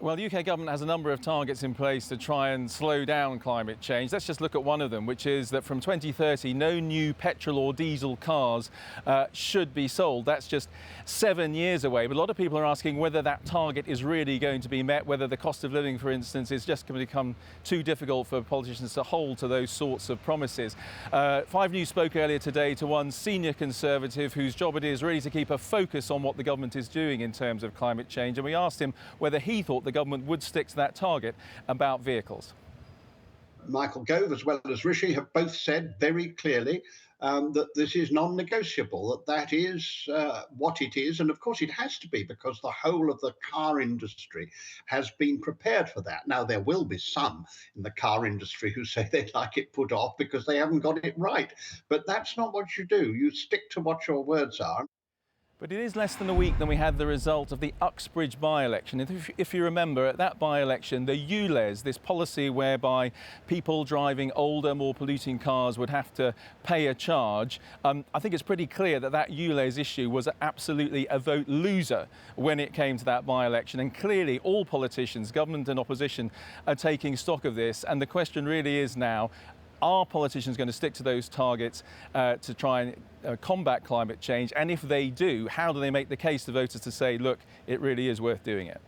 Well, the UK government has a number of targets in place to try and slow down climate change. Let's just look at one of them, which is that from 2030, no new petrol or diesel cars should be sold. That's just 7 years away. But a lot of people are asking whether that target is really going to be met, whether the cost of living, for instance, is just going to become too difficult for politicians to hold to those sorts of promises. 5 News spoke earlier today to one senior Conservative whose job it is really to keep a focus on what the government is doing in terms of climate change. And we asked him whether he thought the government would stick to that target about vehicles. Michael Gove as well as Rishi have both said very clearly that this is non-negotiable, that is what it is. And of course it has to be, because the whole of the car industry has been prepared for that. Now, there will be some in the car industry who say they'd like it put off because they haven't got it right. But that's not what you do. You stick to what your words are. But it is less than a week than we had the result of the Uxbridge by-election. If you remember, at that by-election, the ULEZ, this policy whereby people driving older, more polluting cars would have to pay a charge, I think it's pretty clear that that ULEZ issue was absolutely a vote loser when it came to that by-election. And clearly all politicians, government and opposition, are taking stock of this. And the question really is now, are politicians going to stick to those targets to try and combat climate change? And if they do, how do they make the case to voters to say, look, it really is worth doing it?